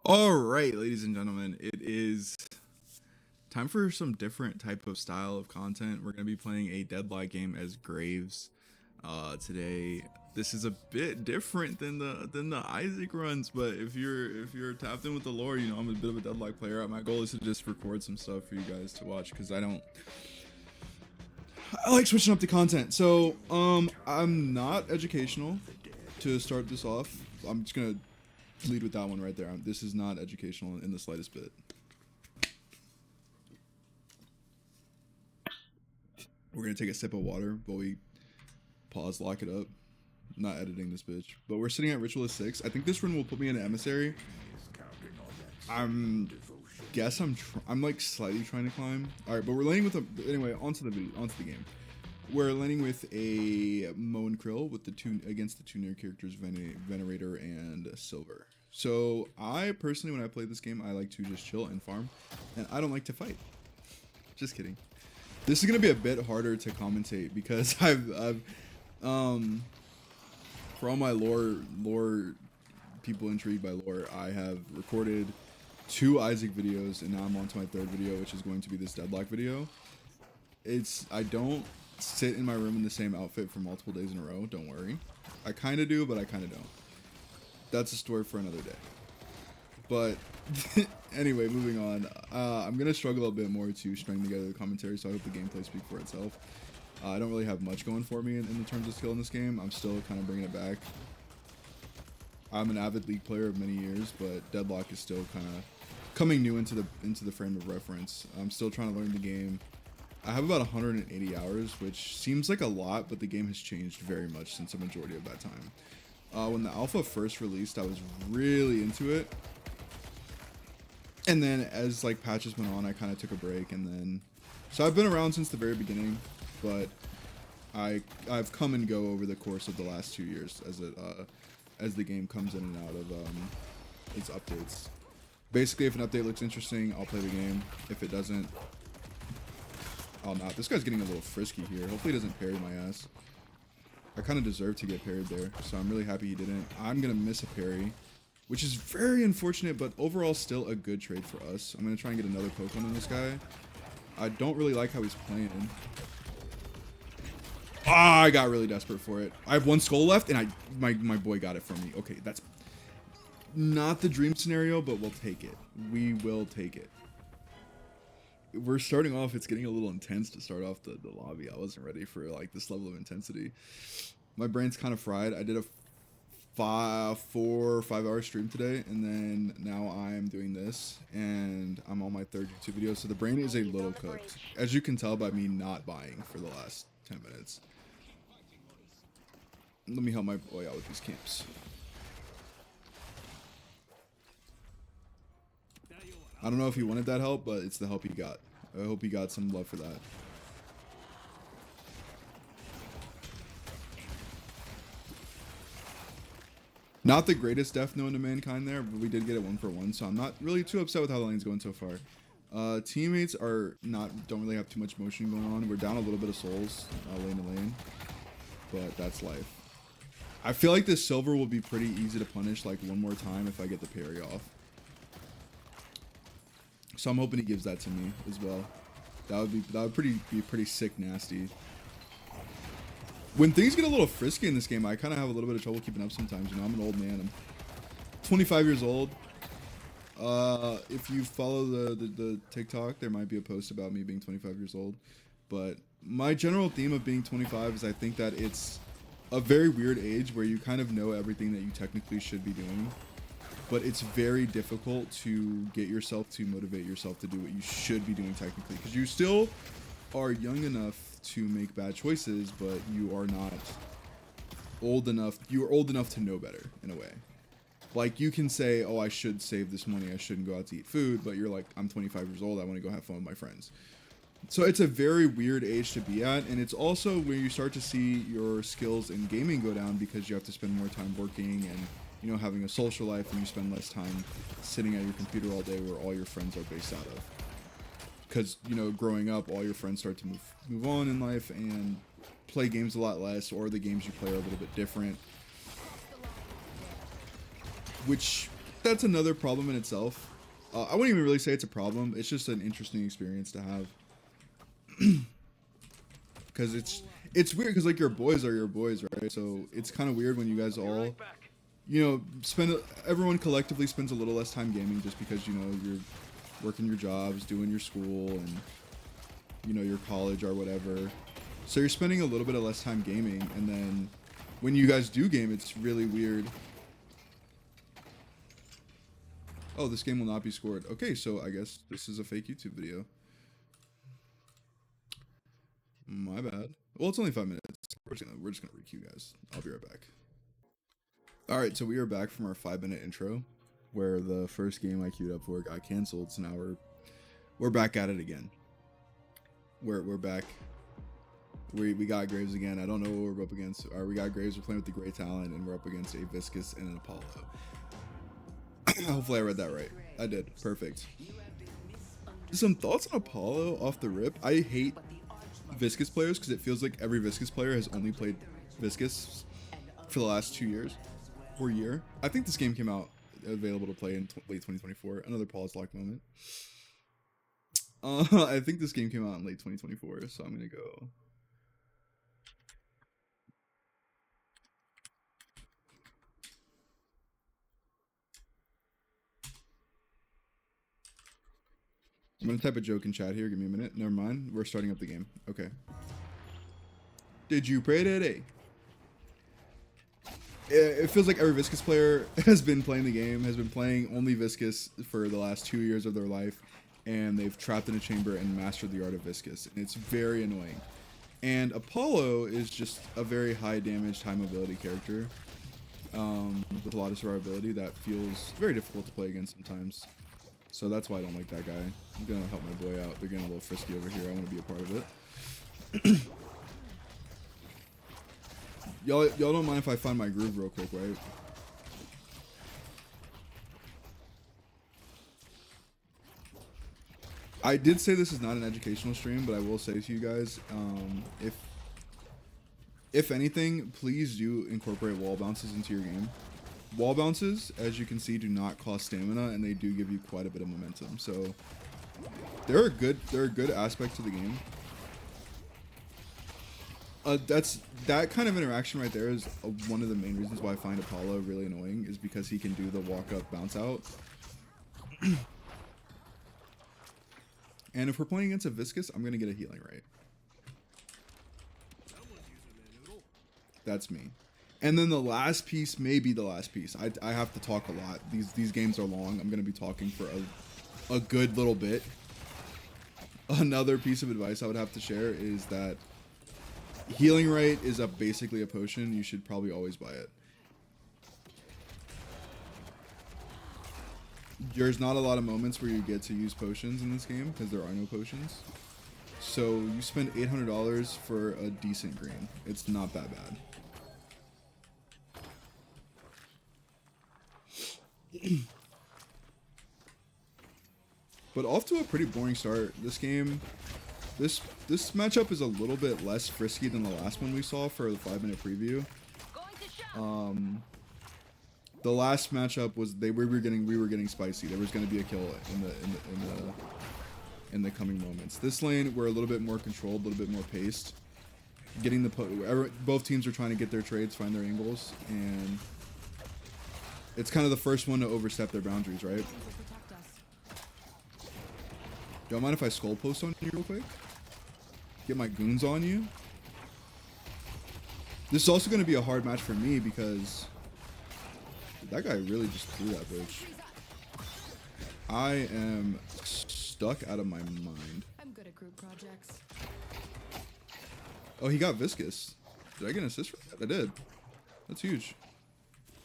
All right, ladies and gentlemen, it is time for some different type of style of content. We're going to be playing a Deadlock game as Graves today. This is a bit different than the Isaac runs, but if you're tapped in with the lore, you know I'm a bit of a Deadlock player. My goal is to just record some stuff for you guys to watch because I like switching up the content. So I'm not educational to start this off. I'm just gonna lead with that one right there. This is not educational in the slightest bit. We're gonna take a sip of water while we pause, lock it up. I'm not editing this bitch, but we're sitting at Ritualist 6. I think this run will put me in an emissary. I'm like slightly trying to climb. All right, but we're landing with anyway. Onto the game. We're landing with a Mo and Krill with against the two new characters, Venerator and Silver. So I personally, when I play this game, I like to just chill and farm, and I don't like to fight. Just kidding. This is gonna be a bit harder to commentate because I've for all my lore people intrigued by lore, I have recorded 2 Isaac videos, and now I'm on to my 3rd video, which is going to be this Deadlock video. I don't sit in my room in the same outfit for multiple days in a row. Don't worry. I kind of do, but I kind of don't. That's a story for another day. But anyway, moving on. I'm gonna struggle a bit more to string together the commentary, so I hope the gameplay speaks for itself. I don't really have much going for me in the terms of skill in this game. I'm still kind of bringing it back. I'm an avid League player of many years, but Deadlock is still kind of coming new into the frame of reference. I'm still trying to learn the game. I have about 180 hours, which seems like a lot, but the game has changed very much since a majority of that time. When the alpha first released, I was really into it. And then as like patches went on, I kind of took a break, and then so I've been around since the very beginning, but I've come and go over the course of the last 2 years as the game comes in and out of its updates. Basically, if an update looks interesting, I'll play the game. If it doesn't, I'll not. This guy's getting a little frisky here. Hopefully he doesn't parry my ass. I kind of deserve to get parried there, so I'm really happy he didn't. I'm gonna miss a parry, which is very unfortunate, but overall still a good trade for us. I'm gonna try and get another poke on this guy. I don't really like how he's playing. Ah, I got really desperate for it. I have 1 skull left, and my boy got it from me. Okay, that's not the dream scenario, but we'll take it. We will take it. We're starting off, it's getting a little intense to start off the lobby. I wasn't ready for like this level of intensity. My brain's kind of fried. I did a 4 or 5 hour stream today, and then now I'm doing this, and I'm on my 3rd YouTube video, so the brain is a little cooked, as you can tell by me not buying for the last 10 minutes. Let me help my boy out with these camps. I don't know if he wanted that help, but it's the help he got. I hope he got some love for that. Not the greatest death known to mankind there, but we did get it 1 for 1, so I'm not really too upset with how the lane's going so far. Teammates don't really have too much motion going on. We're down a little bit of souls, lane to lane, but that's life. I feel like this silver will be pretty easy to punish like 1 more time if I get the parry off. So I'm hoping he gives that to me as well. That would be pretty sick nasty. When things get a little frisky in this game, I kind of have a little bit of trouble keeping up sometimes. You know, I'm an old man. I'm 25 years old. If you follow the TikTok, there might be a post about me being 25 years old. But my general theme of being 25 is I think that it's a very weird age where you kind of know everything that you technically should be doing. But it's very difficult to get yourself to motivate yourself to do what you should be doing technically. Because you still are young enough to make bad choices, but you are not old enough. You are old enough to know better in a way. Like you can say, oh, I should save this money. I shouldn't go out to eat food. But you're like, I'm 25 years old. I want to go have fun with my friends. So it's a very weird age to be at. And it's also where you start to see your skills in gaming go down because you have to spend more time working and, you know, having a social life, and you spend less time sitting at your computer all day where all your friends are based out of. Because, you know, growing up, all your friends start to move on in life and play games a lot less, or the games you play are a little bit different. Which that's another problem in itself. I wouldn't even really say it's a problem. It's just an interesting experience to have. Because it's weird because like your boys are your boys, right? So it's kind of weird when you guys all, you know, everyone collectively spends a little less time gaming just because, you know, you're working your jobs, doing your school, and, you know, your college or whatever. So you're spending a little bit of less time gaming, and then when you guys do game, it's really weird. Oh, this game will not be scored. Okay, so I guess this is a fake YouTube video. My bad. Well, it's only 5 minutes. We're just gonna requeue, guys. I'll be right back. All right, so we are back from our 5-minute intro, where the first game I queued up for got canceled. So now we're back at it again. We're back. We got Graves again. I don't know what we're up against. We got Graves. We're playing with the Great Talent, and we're up against a Viscous and an Apollo. Hopefully I read that right. I did. Perfect. Some thoughts on Apollo off the rip. I hate Viscous players because it feels like every Viscous player has only played Viscous for the last 2 years or year. I think this game came out available to play in late 2024. Another pause lock moment. I think this game came out in late 2024, so I'm gonna go. I'm gonna type a joke in chat here. Give me a minute. Never mind. We're starting up the game. Okay. Did you pray today? It feels like every Viscous player has been playing the game, has been playing only Viscous for the last 2 years of their life, and they've trapped in a chamber and mastered the art of Viscous, and it's very annoying. And Apollo is just a very high damage, high mobility character with a lot of survivability that feels very difficult to play against sometimes. So that's why I don't like that guy. I'm gonna help my boy out. They're getting a little frisky over here. I want to be a part of it. Y'all don't mind if I find my groove real quick, right? I did say this is not an educational stream, but I will say to you guys, if anything, please do incorporate wall bounces into your game. Wall bounces, as you can see, do not cost stamina, and they do give you quite a bit of momentum. So they're a good aspect to the game. That kind of interaction right there is one of the main reasons why I find Apollo really annoying, is because he can do the walk up bounce out. And if we're playing against a Viscous, I'm gonna get a healing right. That's me. And then the last piece may be the last piece. I have to talk a lot. These games are long. I'm gonna be talking for a good little bit. Another piece of advice I would have to share is that healing right is basically a potion. You should probably always buy it. There's not a lot of moments where you get to use potions in this game because there are no potions. So you spend $800 for a decent green. It's not that bad. But off to a pretty boring start. This game, this matchup is a little bit less frisky than the last one we saw for the 5-minute preview. The last matchup was we were getting spicy. There was going to be a kill in the coming moments. This lane we're a little bit more controlled, a little bit more paced. Getting both teams are trying to get their trades, find their angles, and it's kind of the first one to overstep their boundaries, right? Don't mind if I skull post on you real quick? Get my goons on you? This is also going to be a hard match for me because that guy really just threw that bitch. I am stuck out of my mind. I'm good at group projects. Oh, he got Viscous. Did I get an assist for that? I did. That's huge.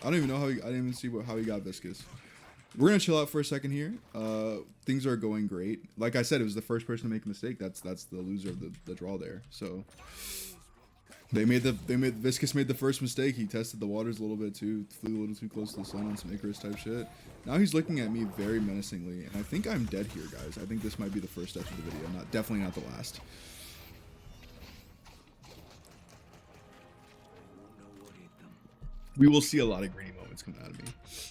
I don't even know how I didn't even see how he got Viscous. We're gonna chill out for a second here. Things are going great. Like I said, it was the first person to make a mistake. That's the loser of the draw there. So Viscous made the first mistake. He tested the waters a little bit too, flew a little too close to the sun on some Icarus type shit. Now he's looking at me very menacingly, and I think I'm dead here, guys. I think this might be the first death of the video. Definitely not the last. We will see a lot of greedy moments Fortnite's coming out of me.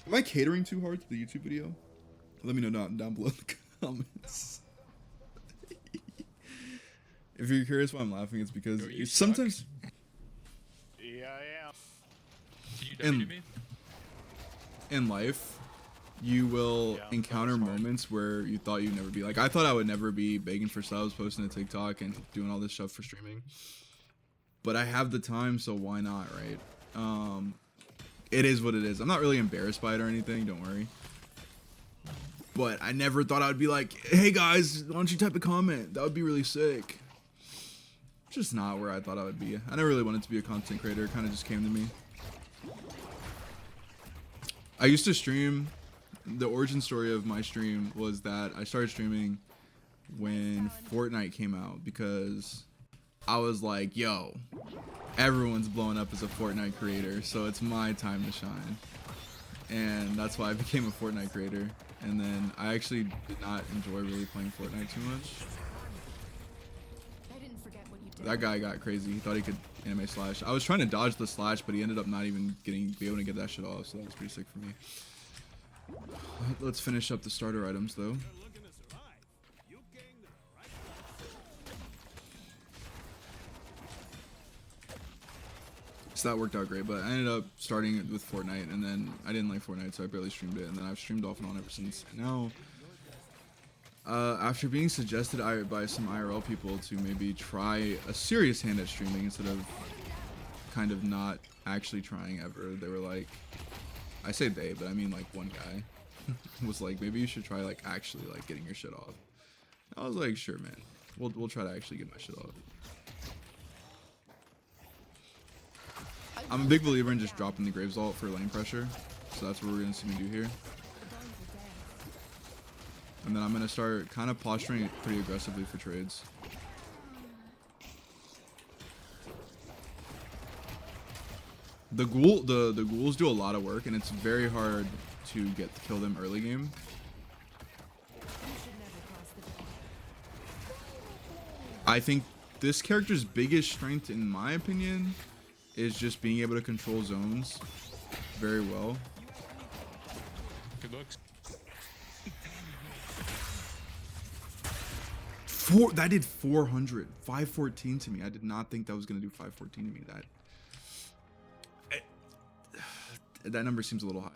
Am I catering too hard to the YouTube video? Let me know down below in the comments. If you're curious why I'm laughing, it's because it's sometimes. Yeah, I am. In life, you will encounter moments where you thought you'd never be. Like, I thought I would never be begging for subs, posting a TikTok, and doing all this stuff for streaming. But I have the time, so why not, right? It is what it is. I'm not really embarrassed by it or anything, don't worry. But I never thought I would be like, hey guys, why don't you type a comment? That would be really sick. Just not where I thought I would be. I never really wanted to be a content creator. It kind of just came to me. I used to stream. The origin story of my stream was that I started streaming when Fortnite came out because I was like, yo, everyone's blowing up as a Fortnite creator, so it's my time to shine. And that's why I became a Fortnite creator. And then I actually did not enjoy really playing Fortnite too much. That guy got crazy. He thought he could anime slash. I was trying to dodge the slash, but he ended up not even be able to get that shit off, so that was pretty sick for me. Let's finish up the starter items though. So that worked out great, but I ended up starting with Fortnite, and then I didn't like Fortnite, so I barely streamed it, and then I've streamed off and on ever since. Now, after being suggested by some IRL people to maybe try a serious hand at streaming instead of kind of not actually trying ever, they were like, I say they, but I mean like one guy was like, maybe you should try like actually like getting your shit off. I was like, sure, man, we'll try to actually get my shit off. I'm a big believer in just dropping the Graves ult for lane pressure, so that's what we're gonna see me do here. And then I'm gonna start kind of posturing it pretty aggressively for trades. The ghouls do a lot of work, and it's very hard to kill them early game. I think this character's biggest strength, in my opinion, is just being able to control zones very well. Good looks. That did 400, 514 to me. I did not think that was gonna do 514 to me. That number seems a little high.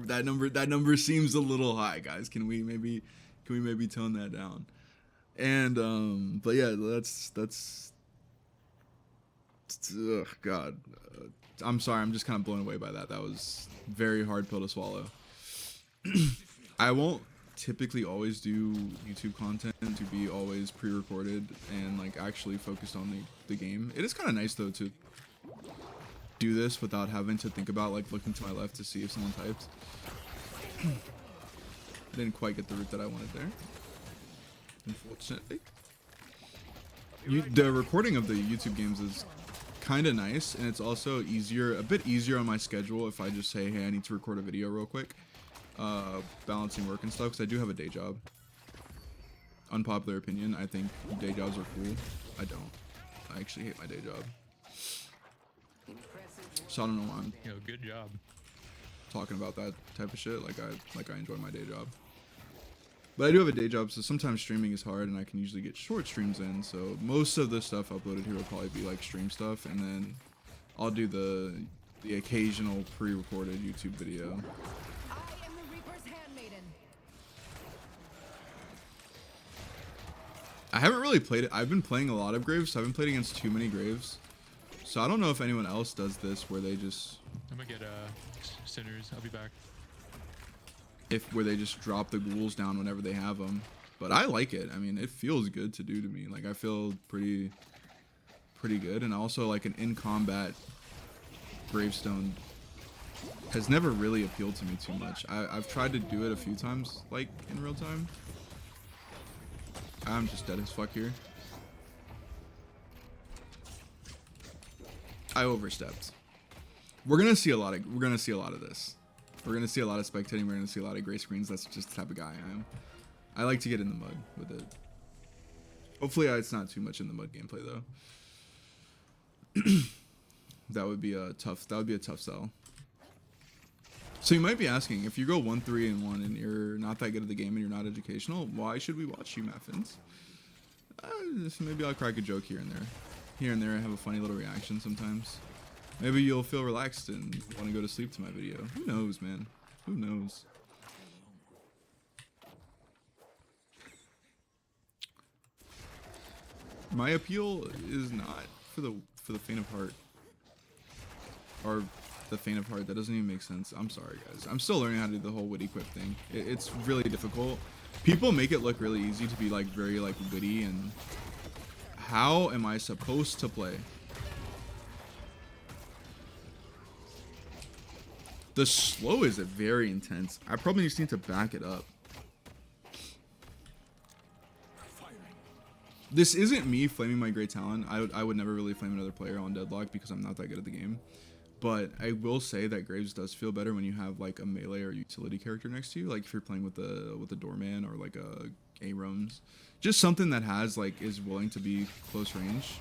that number seems a little high, guys. Can we maybe tone that down? And but yeah, that's ugh, God. I'm sorry, I'm just kind of blown away by that. That was very hard pill to swallow. I won't typically always do YouTube content to be always pre-recorded and like actually focused on the game. It is kind of nice though to do this without having to think about like looking to my left to see if someone typed. I didn't quite get the route that I wanted there, unfortunately. The recording of the YouTube games is kind of nice, and it's also a bit easier on my schedule if I just say, hey, I need to record a video real quick, balancing work and stuff, because I do have a day job. Unpopular opinion, I think day jobs are cool. I don't. I actually hate my day job. So I don't know why I'm Good job. talking about that type of shit. Like I enjoy my day job. But I do have a day job, so sometimes streaming is hard, and I can usually get short streams in. So most of the stuff uploaded here will probably be like stream stuff, and then I'll do the occasional pre-recorded YouTube video. I am the Reaper's handmaiden. I haven't really played it. I've been playing a lot of Graves, so I haven't played against too many Graves. So I don't know if anyone else does this where they just... I'm gonna get Sinners. I'll be back. Where they just drop the ghouls down whenever they have them. But I like it. I mean, it feels good to do to me. Like, I feel pretty good. And also, like, an in-combat gravestone has never really appealed to me too much. I've tried to do it a few times, like, in real time. I'm just dead as fuck here. I overstepped. We're gonna see a lot of this. We're gonna see a lot of spectating. We're gonna see a lot of gray screens. That's just the type of guy I am. I like to get in the mud with it. Hopefully, it's not too much in the mud gameplay though. That would be a tough sell. So you might be asking, if you go 1-3-1 and you're not that good at the game and you're not educational, why should we watch you, Muffins? Maybe I'll crack a joke here and there. Here and there, I have a funny little reaction sometimes. Maybe you'll feel relaxed and want to go to sleep to my video. Who knows, man? Who knows? My appeal is not for the faint of heart. Or the faint of heart. That doesn't even make sense. I'm sorry, guys. I'm still learning how to do the whole witty quip thing. It's really difficult. People make it look really easy to be like very like witty, and how am I supposed to play? The slow is very intense. I probably just need to back it up. This isn't me flaming my great talent. I would never really flame another player on Deadlock because I'm not that good at the game. But I will say that Graves does feel better when you have like a melee or utility character next to you. Like if you're playing with the doorman or like a Abrams, just something that has like is willing to be close range.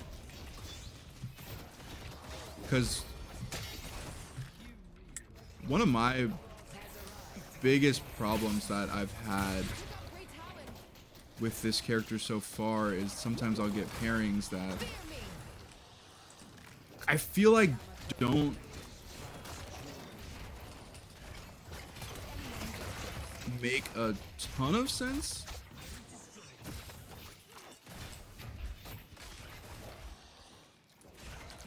Because one of my biggest problems that I've had with this character so far is sometimes I'll get pairings that I feel like don't make a ton of sense.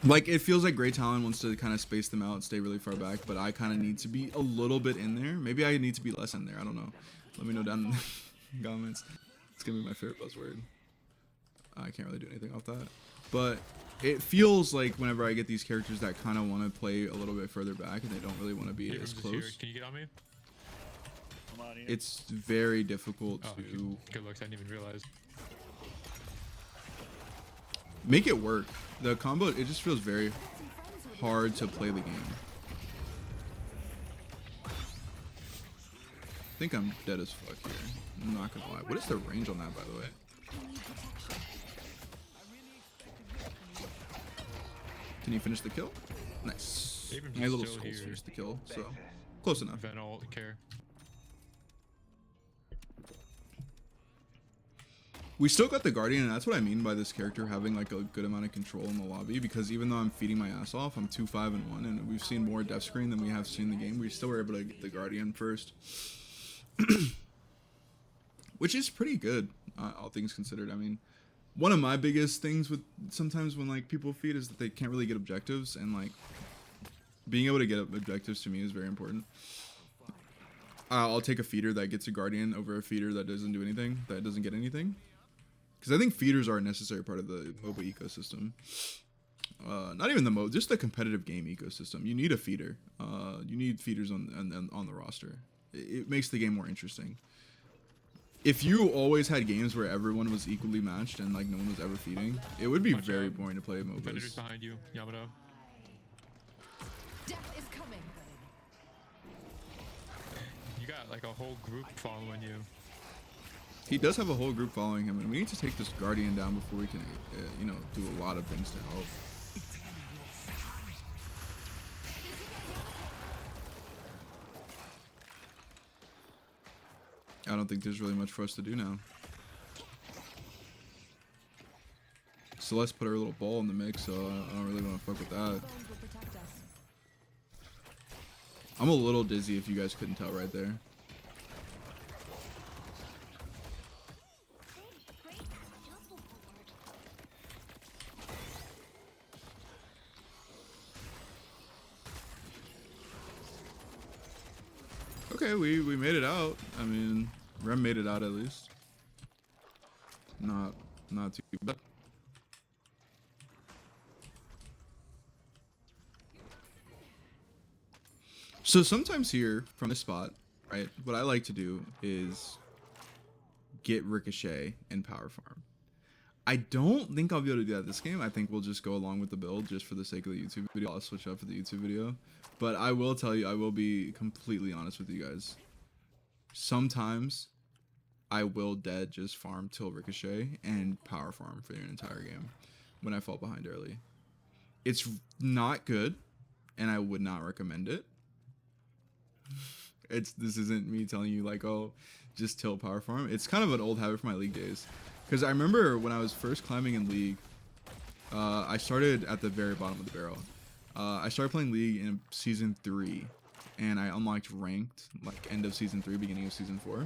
Like, it feels like Great Talon wants to kind of space them out and stay really far back, but I kind of need to be a little bit in there. Maybe I need to be less in there. I don't know. Let me know down in the comments. It's gonna be my favorite buzzword. I can't really do anything off that. But it feels like whenever I get these characters that kind of want to play a little bit further back and they don't really want to be as close. Can you get on me? I'm on you. It's very difficult to Good looks, I didn't even realize. make it work. The combo, it just feels very hard to play the game. I think I'm dead as fuck here. I'm not gonna lie. What is the range on that, by the way? Can you finish the kill? Nice. Abrams My is little still skulls here. finished the kill, so close enough. Venal care. We still got the Guardian, and that's what I mean by this character having like a good amount of control in the lobby, because even though I'm feeding my ass off, I'm 2-5-1, and we've seen more death screen than we have seen in the game. We still were able to get the Guardian first. Which is pretty good, all things considered. I mean, one of my biggest things with sometimes when like people feed is that they can't really get objectives, and like being able to get objectives to me is very important. I'll take a feeder that gets a Guardian over a feeder that doesn't do anything, that doesn't get anything. Because I think feeders are a necessary part of the MOBA ecosystem. Not even the MOBA, just the competitive game ecosystem. You need a feeder. You need feeders on the roster. It makes the game more interesting. If you always had games where everyone was equally matched and like no one was ever feeding, it would be very boring to play Predators MOBAs. behind you, Yamato. Death is coming. You got like a whole group following you. He does have a whole group following him, and we need to take this Guardian down before we can, you know, do a lot of things to help. I don't think there's really much for us to do now. Celeste put her little ball in the mix, so I don't really want to fuck with that. Bones will protect us. I'm a little dizzy if you guys couldn't tell right there. Okay, we made it out. I mean, Rem made it out at least. Not too bad. So sometimes here from this spot, right, what I like to do is get Ricochet and Power Farm. I don't think I'll be able to do that this game. I think we'll just go along with the build just for the sake of the YouTube video. I'll switch up for the YouTube video. But I will tell you, I will be completely honest with you guys. Sometimes I will dead just farm till Ricochet and Power Farm for an entire game when I fall behind early. It's not good. and I would not recommend it. This isn't me telling you like, oh, just tilt power farm. It's kind of an old habit from my League days, because I remember when I was first climbing in League, I started at the very bottom of the barrel. I started playing League in season 3, and I unlocked ranked like end of season 3, beginning of season 4.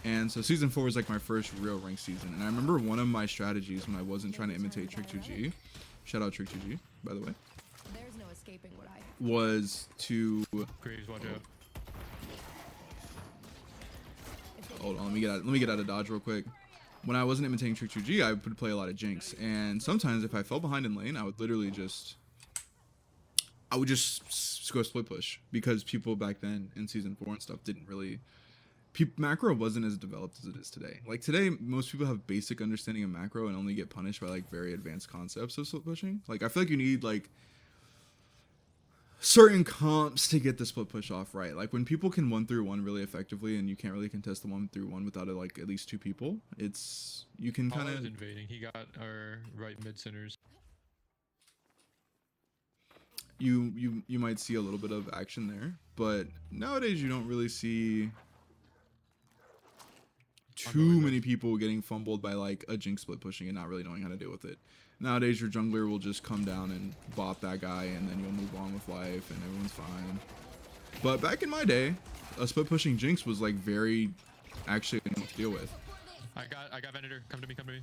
And so season 4 was like my first real ranked season. And I remember one of my strategies when I wasn't trying to imitate Trick2G, shout out Trick2G, by the way, There's no escaping what I have. was to Graves, watch out. hold on, let me get out of dodge real quick. When I wasn't imitating Trick2G, I would play a lot of Jinx, and sometimes if I fell behind in lane, I would literally just go split push, because people back then in season 4 and stuff didn't really. Macro wasn't as developed as it is today. Like today, most people have basic understanding of macro and only get punished by like very advanced concepts of split pushing. Like I feel like you need like certain comps to get the split push off right. Like when people can 1-through-1 really effectively, and you can't really contest the 1-through-1 without like at least 2 people. It's you can kind Apollo's of invading. He got our right mid centers. you might see a little bit of action there, but nowadays you don't really see too many people getting fumbled by like a Jinx split pushing and not really knowing how to deal with it. Nowadays your jungler will just come down and bop that guy, and then you'll move on with life and everyone's fine. But back in my day, a split pushing Jinx was like very actually annoying to deal with. I got Venator. Come to me, come to me.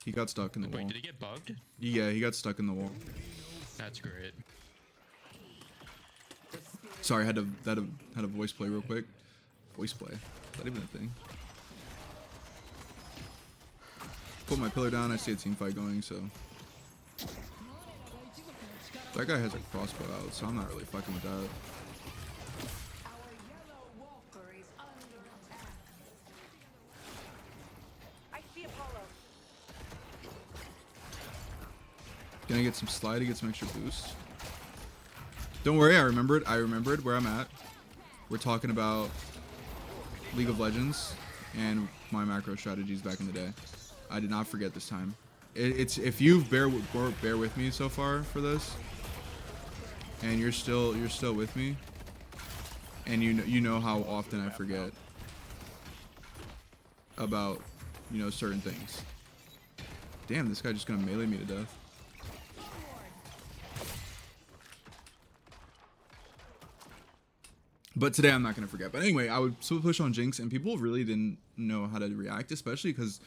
He got stuck in the Wait, wall. did he get bugged? Yeah, he got stuck in the wall. That's great. Sorry, had a voice play real quick. Voice play. Is that even a thing? Put my pillar down, I see a team fight going, so. That guy has a crossbow out, so I'm not really fucking with that. Gonna get some slide to get some extra boost. Don't worry, I remembered where I'm at. We're talking about League of Legends and my macro strategies back in the day. I did not forget this time. It's if you bear with me so far for this, and you're still with me, and you know how often I forget about certain things. Damn, this guy just gonna melee me to death. But today I'm not gonna forget. But anyway, I would split push on Jinx, and people really didn't know how to react, especially because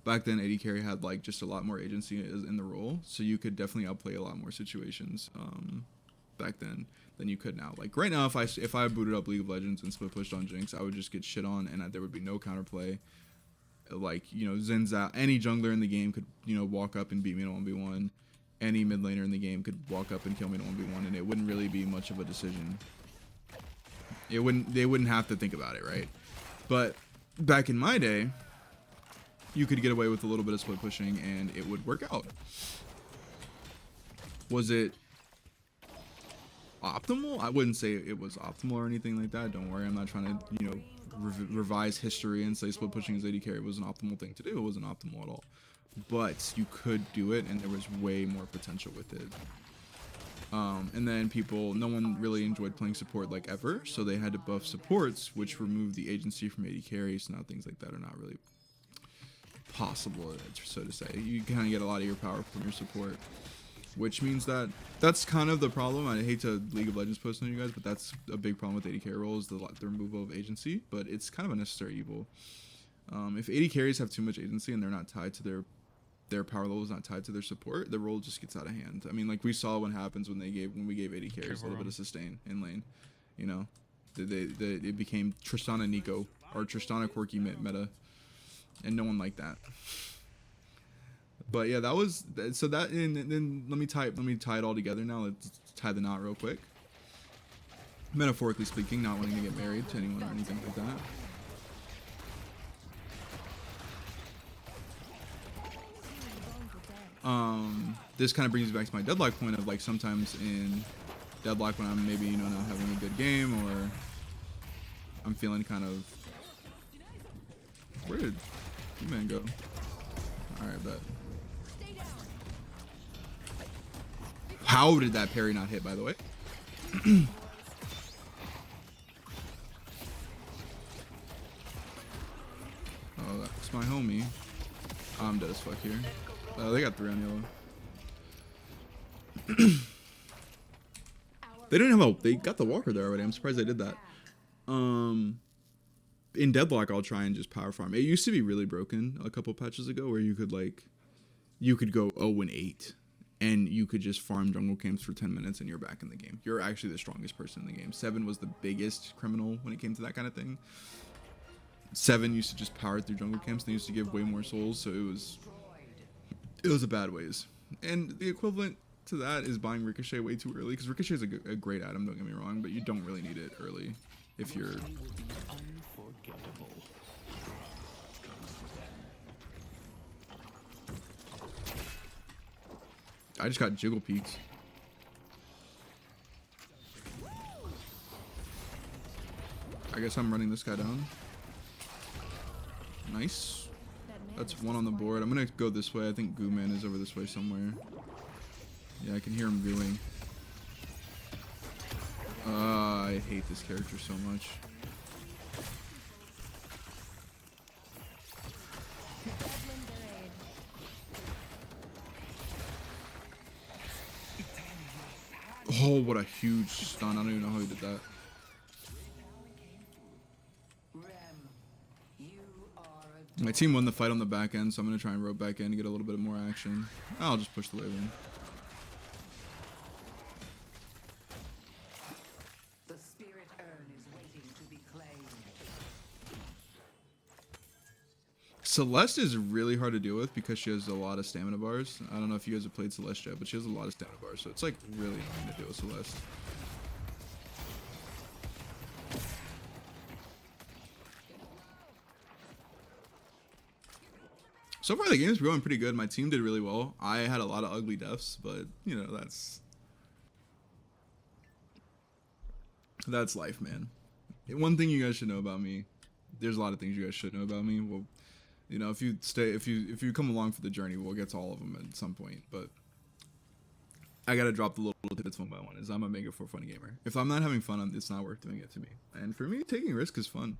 back then AD carry had like just a lot more agency in the role, so you could definitely outplay a lot more situations back then than you could now. Like right now, if I booted up League of Legends and split pushed on Jinx, I would just get shit on, and there would be no counterplay. Like Zenza, any jungler in the game could walk up and beat me in a 1v1. Any mid laner in the game could walk up and kill me in a 1v1, and it wouldn't really be much of a decision. They wouldn't have to think about it, right? But back in my day, you could get away with a little bit of split pushing and it would work out. Was it optimal? I wouldn't say it was optimal or anything like that. Don't worry, I'm not trying to revise history and say split pushing as AD carry was an optimal thing to do. It wasn't optimal at all, but you could do it, and there was way more potential with it. And then no one really enjoyed playing support like ever, so they had to buff supports, which removed the agency from AD carry. So now things like that are not really possible, so to say. You kind of get a lot of your power from your support, which means that's kind of the problem. I hate to League of Legends post on you guys, but that's a big problem with AD carry roles, the removal of agency, but it's kind of a necessary evil. If AD carries have too much agency and they're not tied to their power level is not tied to their support, the role just gets out of hand. I mean, like we saw what happens when we gave AD carries a little bit of sustain in lane. It became Tristana Nico or Tristana Quirky meta, and no one liked that. But yeah, that was so that. And then let me tie it all together now. Let's tie the knot real quick. Metaphorically speaking, not wanting to get married to anyone or anything like that. This kind of brings me back to my Deadlock point of like sometimes in Deadlock when I'm maybe not having a good game, or I'm feeling kind of, where did you man go? Alright, bet. How did that parry not hit, by the way? Oh, that's my homie. I'm dead as fuck here. They got 3 on yellow. They didn't have a. They got the walker there already. I'm surprised they did that. In Deadlock, I'll try and just power farm. It used to be really broken a couple patches ago, where you could go 0-8, and you could just farm jungle camps for 10 minutes, and you're back in the game. You're actually the strongest person in the game. 7 was the biggest criminal when it came to that kind of thing. 7 used to just power through jungle camps. They used to give way more souls, so it was a bad ways. And the equivalent to that is buying Ricochet way too early, because Ricochet is a great item, don't get me wrong, but you don't really need it early if you're... I just got jiggle peaks. I guess I'm running this guy down. Nice. That's 1 on the board. I'm gonna go this way. I think Goo Man is over this way somewhere. Yeah, I can hear him gooing. I hate this character so much. Oh, what a huge stun. I don't even know how he did that. My team won the fight on the back end, so I'm going to try and rope back in and get a little bit more action. I'll just push the wave in. The spirit urn is waiting to be claimed. Celeste is really hard to deal with because she has a lot of stamina bars. I don't know if you guys have played Celeste yet, but she has a lot of stamina bars, so it's like really annoying to deal with Celeste. So far the game's going pretty good. My team did really well. I had a lot of ugly deaths, but you know, that's life, man. One thing you guys should know about me, there's a lot of things you guys should know about me. Well, you know, if you come along for the journey, we'll get to all of them at some point. But I gotta drop the little tidbits one by one. Is I'm a mega for fun gamer. If I'm not having fun, it's not worth doing it to me. And for me, taking risk is fun.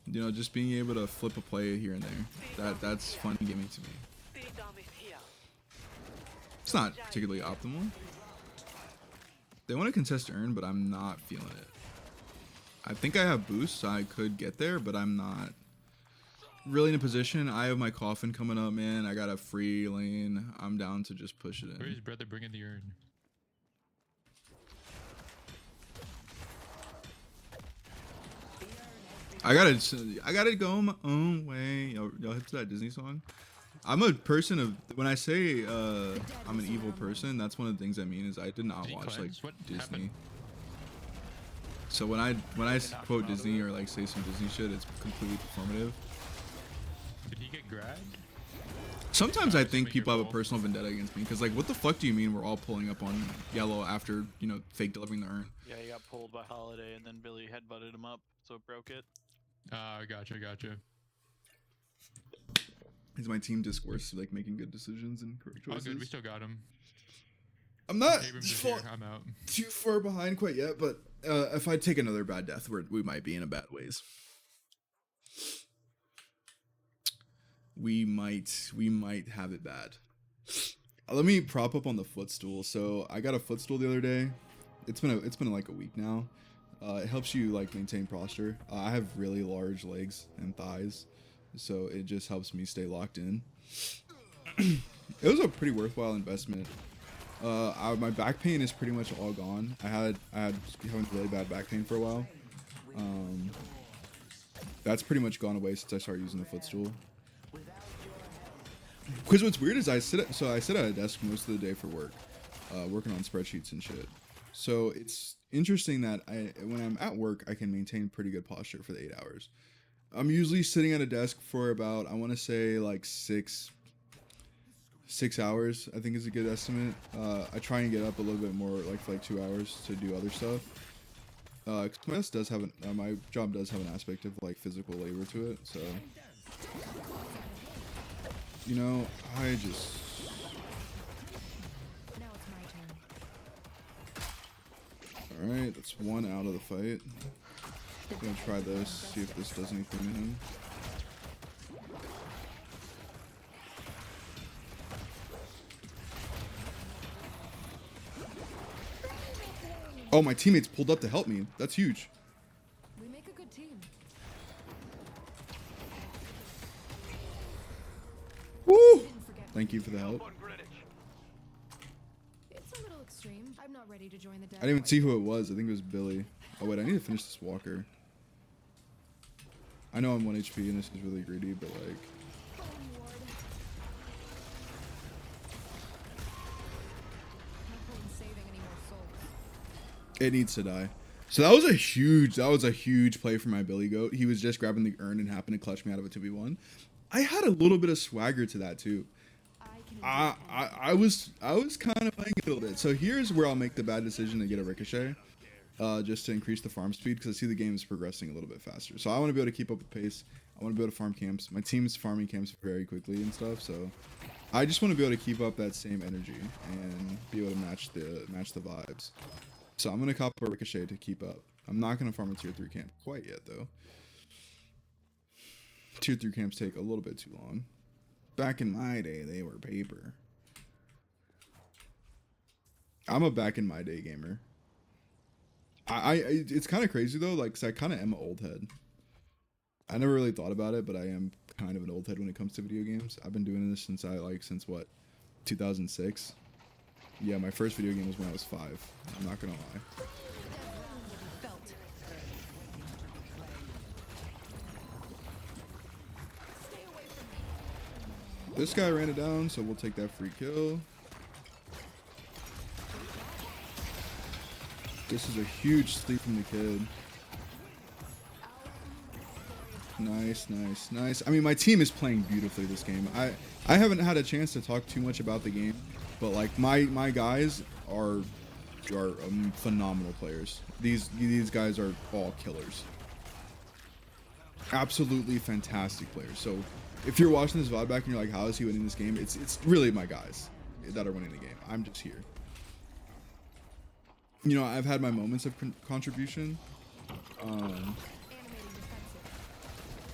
You know, just being able to flip a play here and there, that's fun gaming to me. It's not particularly optimal. They want to contest earn, but I'm not feeling it. I think I have boosts, so I could get there, but I'm not really in a position. I have my coffin coming up, man. I got a free lane. I'm down to just push it in. Where is brother bringing the urn? I gotta go my own way. Y'all hip to that Disney song? I'm a person of, when I say I'm an evil person, that's one of the things I mean is I did not watch like Disney. Happened? So when I quote Disney or like say some Disney shit, it's completely performative. Did he get grabbed? Sometimes I think people have a personal vendetta against me because like, what the fuck do you mean we're all pulling up on yellow after, you know, fake delivering the urn? Yeah, he got pulled by Holiday, and then Billy headbutted him up, so it broke it. Gotcha. Is my team discourse like making good decisions and correct choices? Oh, good. We still got him. I'm not Abrams is here. I'm out. too far behind quite yet, but if I take another bad death, we might be in a bad ways. We might have it bad. Let me prop up on the footstool. So I got a footstool the other day. It's been like a week now. It helps you like maintain posture. I have really large legs and thighs, so it just helps me stay locked in. It was a pretty worthwhile investment. My back pain is pretty much all gone. I had having really bad back pain for a while. That's pretty much gone away since I started using the footstool. Because what's weird is I sit at a desk most of the day for work, working on spreadsheets and shit. So it's interesting that when I'm at work, I can maintain pretty good posture for the 8 hours. I'm usually sitting at a desk for about, I want to say like 6 hours, I think is a good estimate. I try and get up a little bit more, like for like 2 hours to do other stuff. 'Cause my job does have an aspect of like physical labor to it, so you know, I just. Now it's my turn. Alright, that's one out of the fight. I'm gonna try this, see if this does anything to him. Oh, my teammates pulled up to help me. That's huge. We make a good team. Woo! Didn't forget. Thank you for the help. It's a little extreme. I'm not ready to join the dead. I didn't even see who it was. I think it was Billy. Oh wait, I need to finish this walker. I know I'm 1 HP and this is really greedy, but like... It needs to die. So that was a huge play for my Billy Goat. He was just grabbing the urn and happened to clutch me out of a 2v1. I had a little bit of swagger to that too. I was kind of playing it a little bit. So here's where I'll make the bad decision to get a ricochet. Just to increase the farm speed, because I see the game is progressing a little bit faster. So I want to be able to keep up with pace. I want to be able to farm camps. My team's farming camps very quickly and stuff, so I just want to be able to keep up that same energy and be able to match the vibes. So I'm gonna cop a ricochet to keep up. I'm not gonna farm a tier 3 camp quite yet though. Tier 3 camps take a little bit too long. Back in my day, they were paper. I'm a back in my day gamer. It's kind of crazy though, like, 'cause I kind of am an old head. I never really thought about it, but I am kind of an old head when it comes to video games. I've been doing this since what, 2006? Yeah, my first video game was when I was 5. I'm not gonna lie. This guy ran it down, so we'll take that free kill. This is a huge sleep from the kid. Nice, nice, nice. I mean, my team is playing beautifully this game. I haven't had a chance to talk too much about the game, but like my guys are phenomenal players. These guys are all killers. Absolutely fantastic players. So if you're watching this VOD back and you're like, how is he winning this game? It's really my guys that are winning the game. I'm just here. You know, I've had my moments of contribution,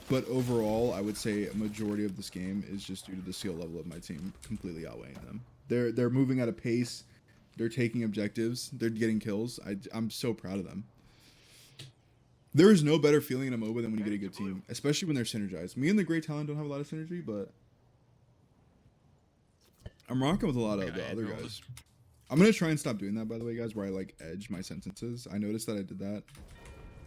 but overall, I would say a majority of this game is just due to the skill level of my team completely outweighing them. They're moving at a pace, they're taking objectives, they're getting kills. I'm so proud of them. There is no better feeling in a MOBA than when you get a good team, especially when they're synergized. Me and the Great Talon don't have a lot of synergy, but I'm rocking with a lot of the other guys. I'm gonna try and stop doing that, by the way, guys, where I like edge my sentences. I noticed that I did that.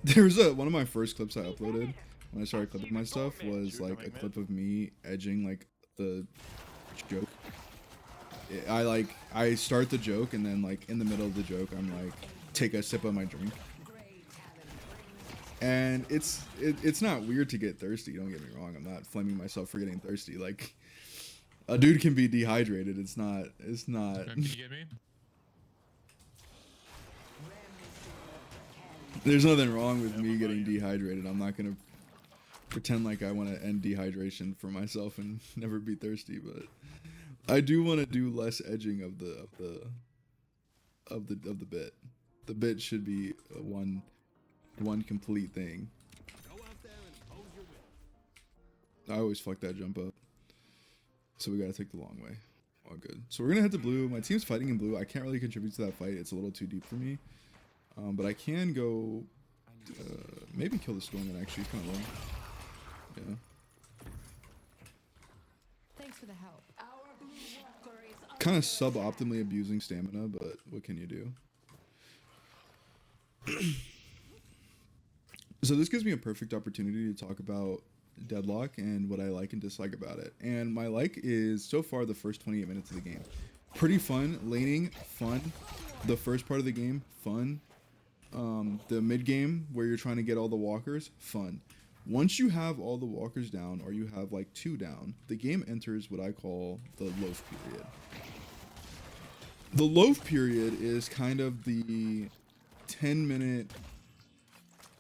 There was one of my first clips I uploaded when I started clipping my stuff was like a clip of me edging like the joke. I start the joke and then like in the middle of the joke I'm like take a sip of my drink. And it's not weird to get thirsty, don't get me wrong. I'm not flaming myself for getting thirsty. Like a dude can be dehydrated. It's not Can you get me? There's nothing wrong with me getting dehydrated. I'm not gonna pretend like I want to end dehydration for myself and never be thirsty, but I do want to do less edging of the bit. The bit should be one complete thing. I always fuck that jump up, so we gotta take the long way. All good. So we're gonna head to blue. My team's fighting in blue. I can't really contribute to that fight. It's a little too deep for me. But I can go, maybe kill the Stormman, actually. He's kind of low. Yeah. Thanks for the help. Kind of suboptimally abusing stamina, but what can you do? So this gives me a perfect opportunity to talk about Deadlock and what I like and dislike about it. And my like is, so far, the first 28 minutes of the game. Pretty fun. Laning, fun. The first part of the game, fun. The mid game where you're trying to get all the walkers, fun. Once you have all the walkers down, or you have like 2 down, the game enters what I call the loaf period. The loaf period is kind of the 10-minute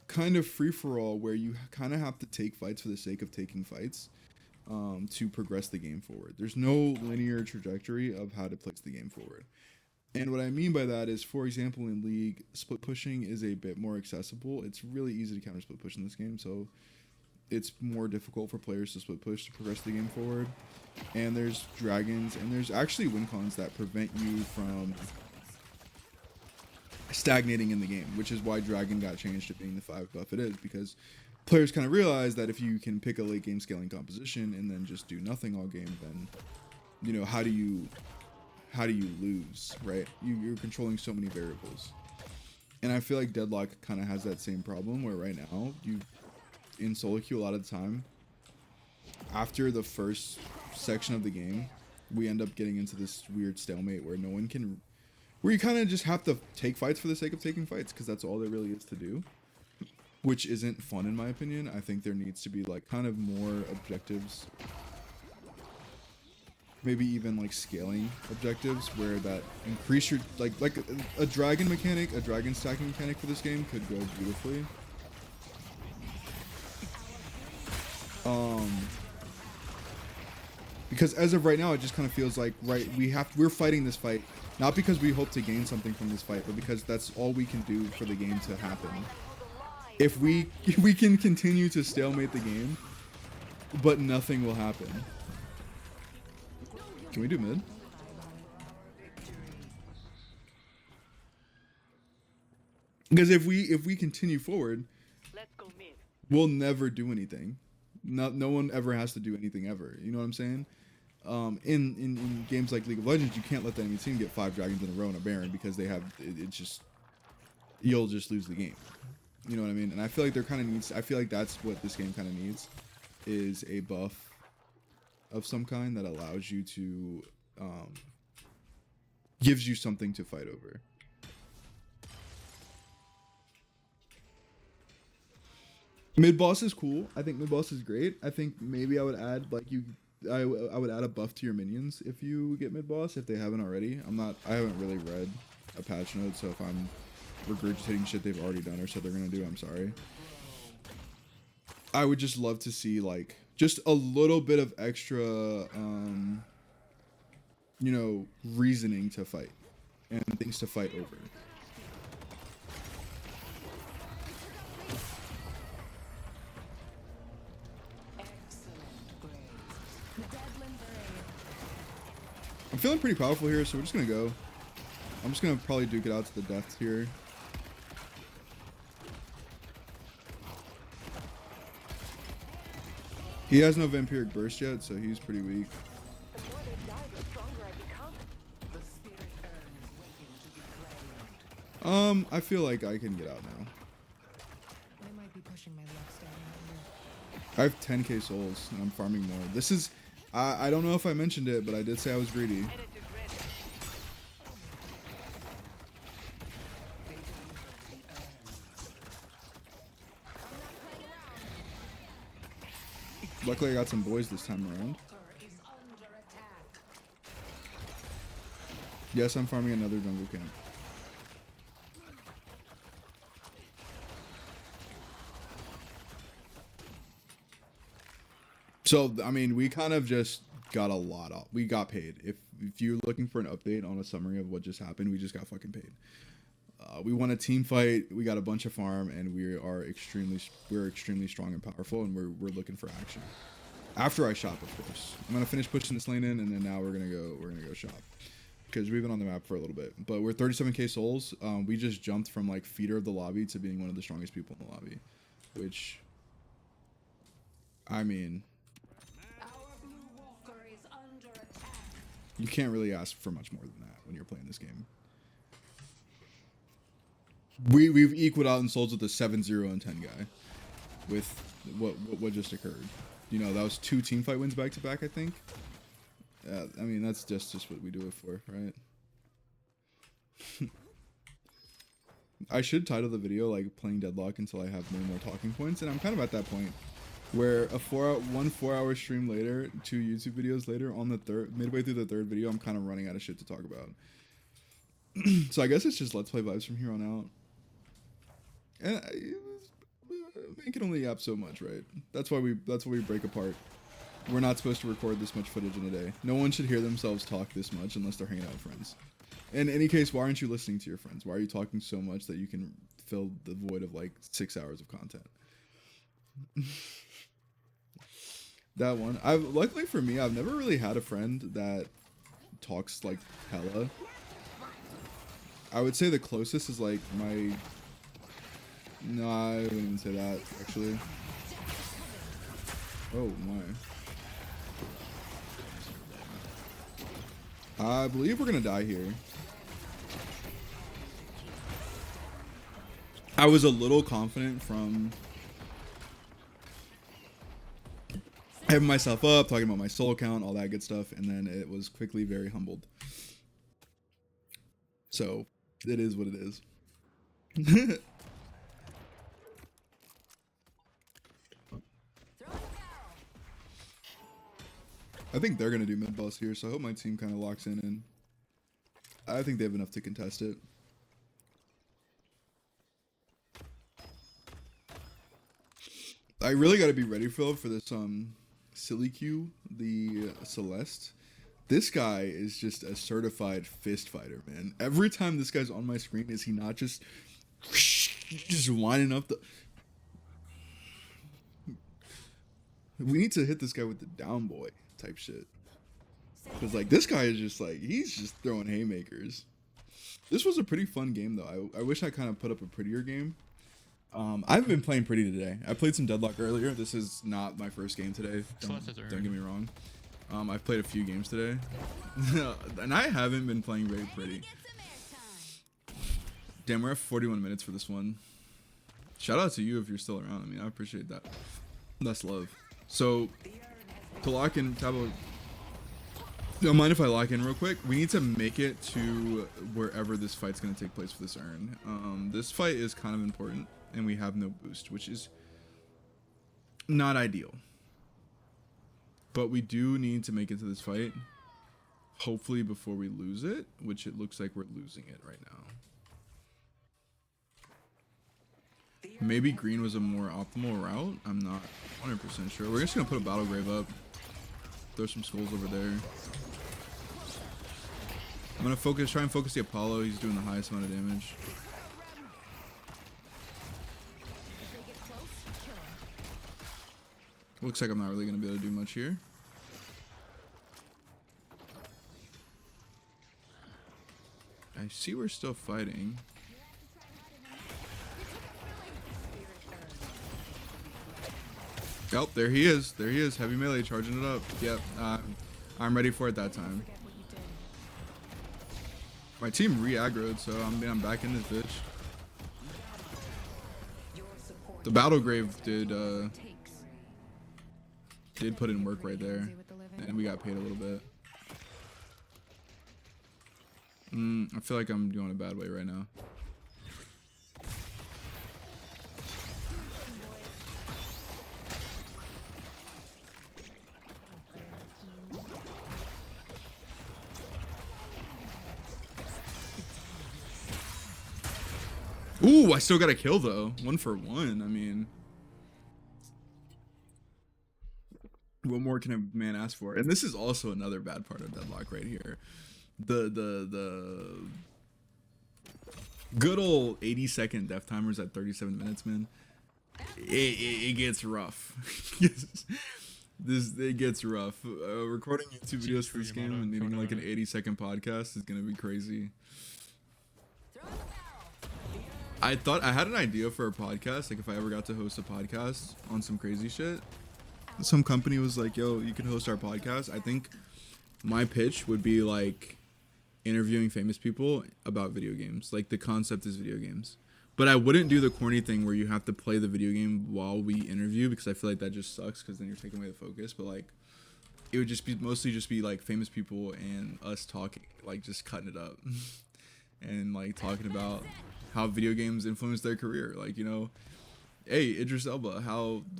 kind of free-for-all where you kind of have to take fights for the sake of taking fights to progress the game forward. There's no linear trajectory of how to place the game forward. And what I mean by that is, for example, in League, split pushing is a bit more accessible. It's really easy to counter split push in this game, so it's more difficult for players to split push to progress the game forward. And there's dragons, and there's actually win cons that prevent you from stagnating in the game, which is why dragon got changed to being the 5 buff it is, because players kind of realize that if you can pick a late game scaling composition and then just do nothing all game, then, you know, how do you lose, right? You're controlling so many variables. And I feel like Deadlock kind of has that same problem, where right now, in solo queue a lot of the time, after the first section of the game, we end up getting into this weird stalemate where where you kind of just have to take fights for the sake of taking fights, because that's all there really is to do, which isn't fun in my opinion. I think there needs to be like kind of more objectives, maybe even like scaling objectives where that increase your like a dragon mechanic, a dragon stacking mechanic for this game could go beautifully. Because as of right now, it just kind of feels like, right, we're fighting this fight not because we hope to gain something from this fight, but because that's all we can do for the game to happen. If we can continue to stalemate the game, but nothing will happen. Can we do mid? Because if we continue forward, we'll never do anything. No one ever has to do anything ever. You know what I'm saying? In games like League of Legends, you can't let the enemy team get 5 dragons in a row and a baron, because they have you'll just lose the game. You know what I mean? And I feel like I feel like that's what this game kind of needs, is a buff of some kind that allows you to gives you something to fight over. Mid boss is cool. I think mid boss is great. I think maybe I would add I would add a buff to your minions if you get mid boss, if they haven't already. I haven't really read a patch note, so if I'm regurgitating shit they've already done or said they're gonna do, I'm sorry. I would just love to see like just a little bit of extra you know, reasoning to fight and things to fight over. I'm feeling pretty powerful here, so we're just gonna go. I'm just gonna probably duke it out to the death here. He has no vampiric burst yet, so he's pretty weak. I feel like I can get out now. I might be pushing my luck standing out here. I have 10k souls and I'm farming more. This is, I don't know if I mentioned it, but I did say I was greedy. Luckily I got some boys this time around. Yes, I'm farming another jungle camp. So, I mean, we kind of just got a lot off. We got paid. If you're looking for an update on a summary of what just happened, we just got fucking paid. We won a team fight. We got a bunch of farm, and we're extremely strong and powerful, and we're looking for action. After I shop, of course. I'm gonna finish pushing this lane in, and then now we're gonna go shop, because we've been on the map for a little bit. But we're 37k souls. We just jumped from like feeder of the lobby to being one of the strongest people in the lobby, which, I mean, you can't really ask for much more than that when you're playing this game. We've equaled out in souls with a 7-0 and 10 guy with what just occurred. You know, that was 2 team fight wins back to back, I think. I mean, that's just what we do it for, right? I should title the video like playing Deadlock until I have no more talking points, and I'm kind of at that point where one 4-hour stream later, 2 YouTube videos later, on the midway through the 3rd video, I'm kind of running out of shit to talk about. So I guess it's just let's play vibes from here on out. And man can only yap so much, right? That's why we break apart. We're not supposed to record this much footage in a day. No one should hear themselves talk this much unless they're hanging out with friends. In any case, why aren't you listening to your friends? Why are you talking so much that you can fill the void of like 6 hours of content? That one. Luckily for me, I've never really had a friend that talks like hella. I would say the closest is like my. No, I wouldn't even say that actually. Oh my. I believe we're gonna die here. I was a little confident from hyping myself up, talking about my soul count, all that good stuff, and then it was quickly very humbled. So it is what it is. I think they're gonna do mid boss here, so I hope my team kind of locks in, and I think they have enough to contest it. I really got to be ready for this silly Q, the Celeste. This guy is just a certified fist fighter, man. Every time this guy's on my screen, is he not just lining up the... We need to hit this guy with the down boy type shit. Because, like, this guy is just, like, he's just throwing haymakers. This was a pretty fun game, though. I wish I kind of put up a prettier game. I haven't been playing pretty today. I played some Deadlock earlier. This is not my first game today. Don't get me wrong. I've played a few games today. And I haven't been playing very pretty. Damn, we're at 41 minutes for this one. Shout out to you if you're still around. I mean, I appreciate that. That's love. So, to lock in, Tabo, don't mind if I lock in real quick. We need to make it to wherever this fight's going to take place for this urn. This fight is kind of important, and we have no boost, which is not ideal. But we do need to make it to this fight, hopefully before we lose it, which it looks like we're losing it right now. Maybe green was a more optimal route. I'm not 100% sure. We're just going to put a battle grave up. Throw some skulls over there. I'm going to try and focus the Apollo. He's doing the highest amount of damage. Looks like I'm not really going to be able to do much here. I see we're still fighting. Oh, there he is. There he is. Heavy melee charging it up. Yep. I'm ready for it that time. My team re-aggroed, so I'm back in this bitch. The battle grave did put in work right there, and we got paid a little bit. I feel like I'm doing a bad way right now. Ooh, I still got a kill though. 1 for 1. I mean, what more can a man ask for? And this is also another bad part of Deadlock right here. The good old 80-second death timers at 37 minutes, man. It gets rough. It gets rough. Recording YouTube videos for this game and needing like an 80-second podcast is gonna be crazy. I thought I had an idea for a podcast, like if I ever got to host a podcast on some crazy shit. Some company was like, yo, you can host our podcast. I think my pitch would be like interviewing famous people about video games. Like the concept is video games. But I wouldn't do the corny thing where you have to play the video game while we interview, because I feel like that just sucks because then you're taking away the focus. But like it would just be mostly just be like famous people and us talking, like just cutting it up and like talking about how video games influence their career. Like, you know, hey, Idris Elba,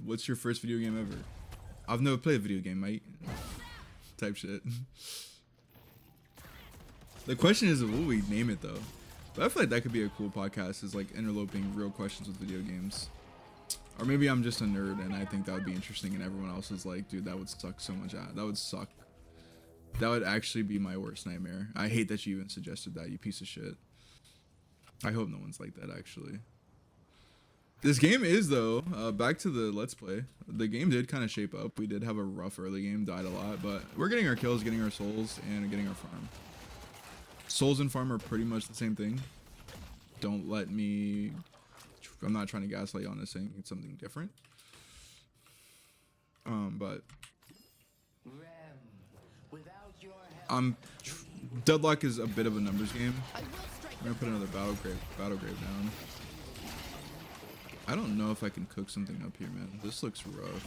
what's your first video game ever? I've never played a video game, mate. Type shit. The question is, what will we name it though? But I feel like that could be a cool podcast, is like interloping real questions with video games. Or maybe I'm just a nerd and I think that would be interesting and everyone else is like, dude, that would suck so much. That would suck That would actually be my worst nightmare. I hate that you even suggested that, you piece of shit. I hope no one's like that, actually. This game is, though, back to the Let's Play. The game did kind of shape up. We did have a rough early game, died a lot, but we're getting our kills, getting our souls, and getting our farm. Souls and farm are pretty much the same thing. Don't let me... I'm not trying to gaslight you on this, saying it's something different. But... Deadlock is a bit of a numbers game. I'm gonna put another battle grave down. I don't know if I can cook something up here, man. This looks rough.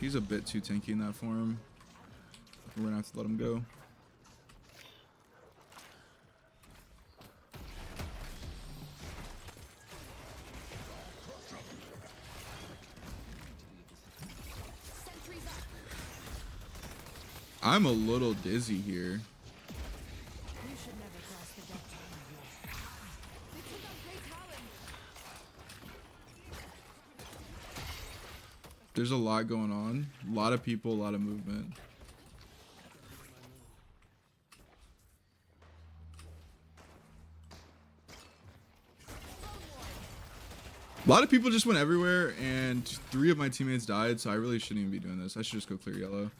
He's a bit too tanky in that form. We're gonna have to let him go. I'm a little dizzy here. You should never cross the death line. There's a lot going on. A lot of people, a lot of movement. A lot of people just went everywhere, and 3 of my teammates died, so I really shouldn't even be doing this. I should just go clear yellow.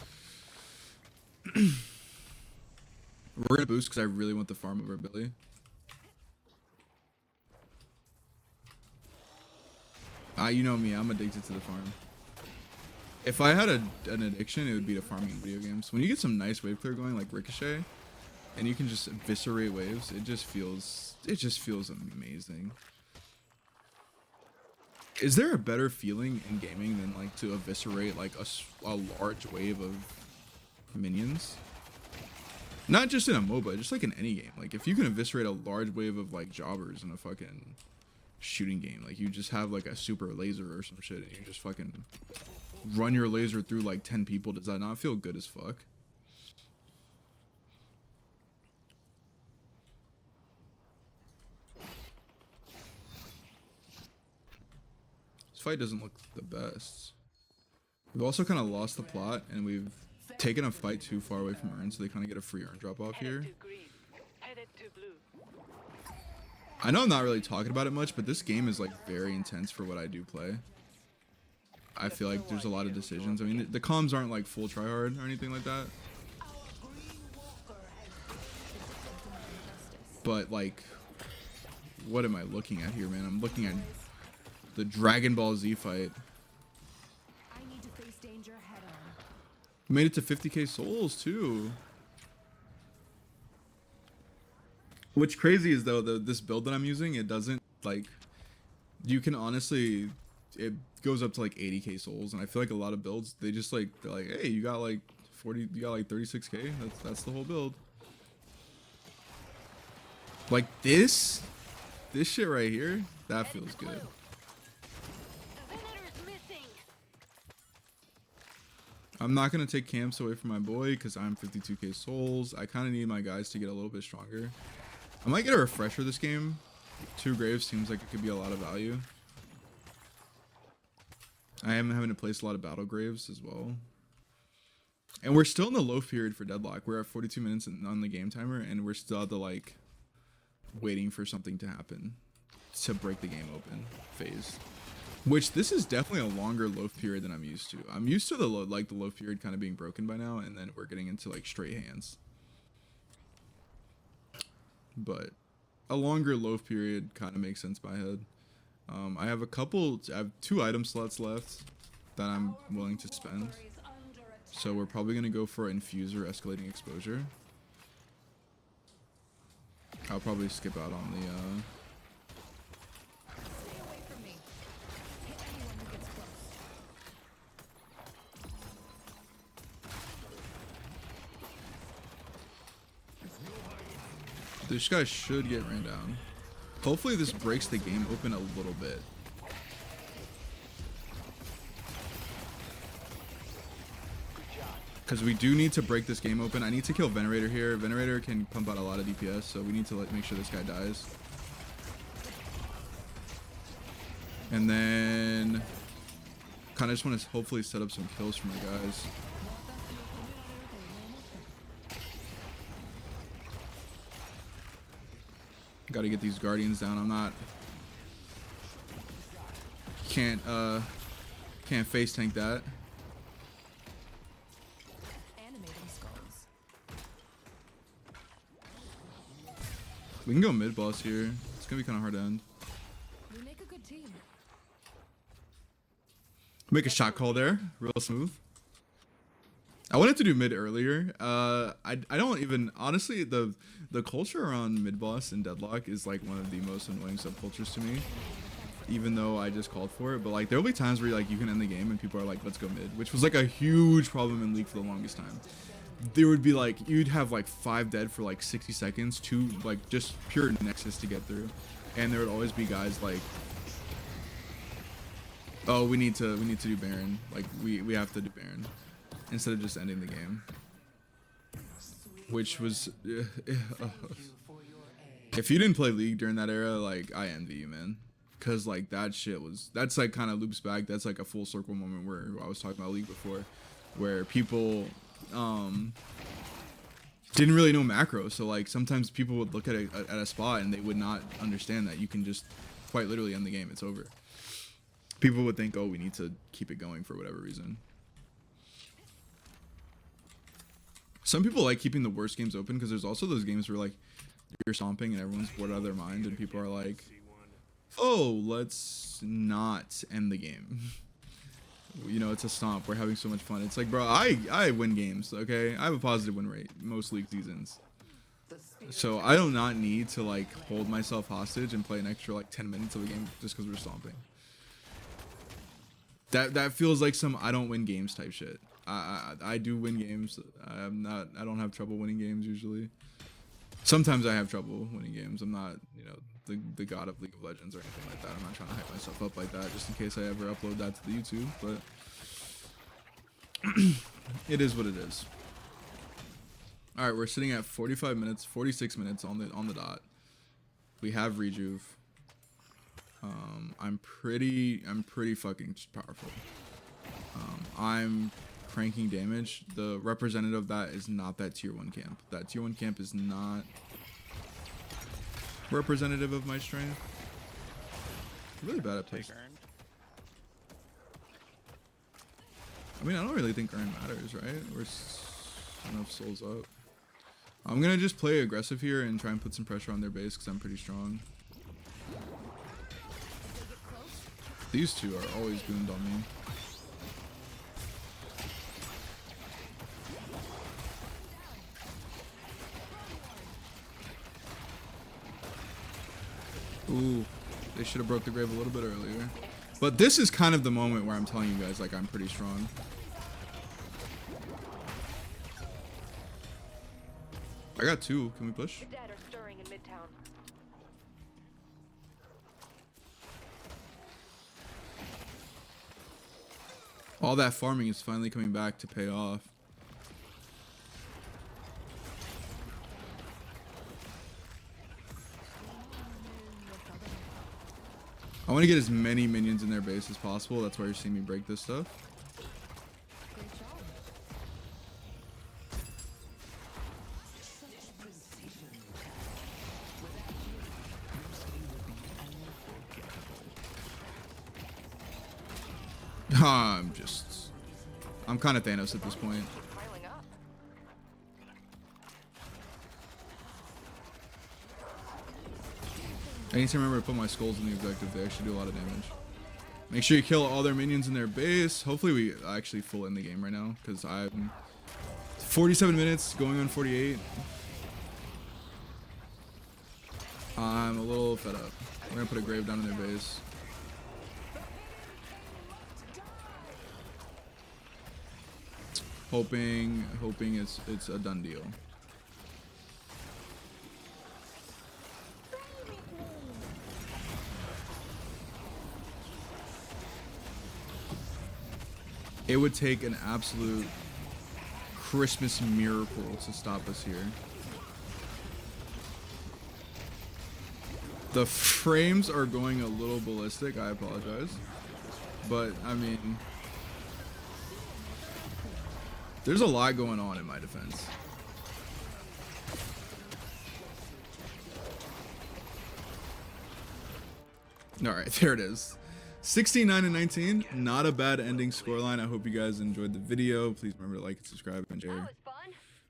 We're gonna boost because I really want the farm over Billy. You know me, I'm addicted to the farm. If I had an addiction, it would be to farming in video games. When you get some nice wave clear going, like Ricochet, and you can just eviscerate waves, it just feels amazing. Is there a better feeling in gaming than like to eviscerate like a large wave of minions? Not just in a MOBA, just like in any game. Like if you can eviscerate a large wave of like jobbers in a fucking shooting game, like you just have like a super laser or some shit and you just fucking run your laser through like 10 people, does that not feel good as fuck? This fight doesn't look the best. We've also kind of lost the plot and we've taken a fight too far away from Urn, so they kind of get a free Urn drop off here. I know I'm not really talking about it much, but this game is like very intense for what I do play. I feel like there's a lot of decisions. I mean, the comms aren't like full tryhard or anything like that. But like, what am I looking at here, man? I'm looking at the Dragon Ball Z fight. I need to face danger head on. Made it to 50k souls too. What's crazy is though, this build that I'm using, it doesn't like, you can honestly, it goes up to like 80k souls, and I feel like a lot of builds, they just like, they're like, hey, you got like 40, you got like 36k, that's the whole build. Like this shit right here, that feels good. I'm not gonna take camps away from my boy because I'm 52k souls. I kind of need my guys to get a little bit stronger. I might get a refresher this game. 2 graves seems like it could be a lot of value. I am having to place a lot of battle graves as well. And we're still in the low period for Deadlock. We're at 42 minutes on the game timer, and we're still at the like waiting for something to happen to break the game open phase. Which this is definitely a longer loaf period than I'm used to. I'm used to the loaf period kind of being broken by now, and then we're getting into like straight hands. But a longer loaf period kind of makes sense in my head. I have 2 item slots left that I'm willing to spend. So we're probably gonna go for Infuser Escalating Exposure. I'll probably skip out on the Stay away from me. Hit anyone who gets close. This guy should get ran down. Hopefully this breaks the game open a little bit. Because we do need to break this game open. I need to kill Venerator here. Venerator can pump out a lot of DPS, so we need to make sure this guy dies. And then kind of just want to hopefully set up some kills for my guys. Got to get these guardians down. I'm not can't face tank that. Animating skulls. We can go mid boss here. It's gonna be kind of hard to end. We make a good team. Make a shot call there, real smooth. I wanted to do mid earlier. I don't even honestly the culture around mid boss and Deadlock is like one of the most annoying subcultures to me. Even though I just called for it, but like there will be times where like you can end the game and people are like, let's go mid, which was like a huge problem in League for the longest time. There would be like you'd have like 5 dead for like 60 seconds, 2 like just pure nexus to get through, and there would always be guys like, oh, we need to do Baron, like we have to do Baron instead of just ending the game, which was if you didn't play League during that era, like I envy you, man. Cause like that shit was, that's like kind of loops back. That's like a full circle moment where I was talking about League before, where people didn't really know macro. So like sometimes people would look at a spot and they would not understand that you can just quite literally end the game. It's over. People would think, oh, we need to keep it going for whatever reason. Some people like keeping the worst games open because there's also those games where like you're stomping and everyone's bored out of their mind and people are like, oh, let's not end the game. You know, it's a stomp. We're having so much fun. It's like, bro, I win games, okay? I have a positive win rate most League seasons. So I do not need to like hold myself hostage and play an extra like 10 minutes of a game just because we're stomping. That feels like some I don't win games type shit. I do win games. I don't have trouble winning games usually. Sometimes I have trouble winning games. I'm not, you know, the god of League of Legends or anything like that. I'm not trying to hype myself up like that just in case I ever upload that to the YouTube, but it is what it is. All right, we're sitting at 45 minutes, 46 minutes on the dot. We have rejuve. I'm pretty fucking powerful. I'm cranking damage. The representative of that is not that tier 1 camp. That tier 1 camp is not representative of my strength. Really bad at Take place. earned. I mean, I don't really think earn matters, right? We're enough souls up. I'm gonna just play aggressive here and try and put some pressure on their base because I'm pretty strong. These two are always gooned on me. Ooh, they should have broke the grave a little bit earlier. But this is kind of the moment where I'm telling you guys, like, I'm pretty strong. I got 2. Can we push? The dead are stirring in Midtown. All that farming is finally coming back to pay off. I want to get as many minions in their base as possible. That's why you're seeing me break this stuff. Great job. I'm kind of Thanos at this point. Piling up. I need to remember to put my skulls in the objective. They actually do a lot of damage. Make sure you kill all their minions in their base. Hopefully we actually full end the game right now because I'm 47 minutes going on 48. I'm a little fed up. We're gonna put a grave down in their base. Hoping it's a done deal. It would take an absolute Christmas miracle to stop us here. The frames are going a little ballistic. I apologize. But, I mean, there's a lot going on in my defense. All right, there it is. 69-19, not a bad ending scoreline. I hope you guys enjoyed the video. Please remember to like and subscribe and That share. was fun.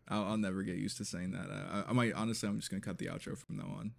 I'll never get used to saying that. I might, honestly, I'm just gonna cut the outro from now on.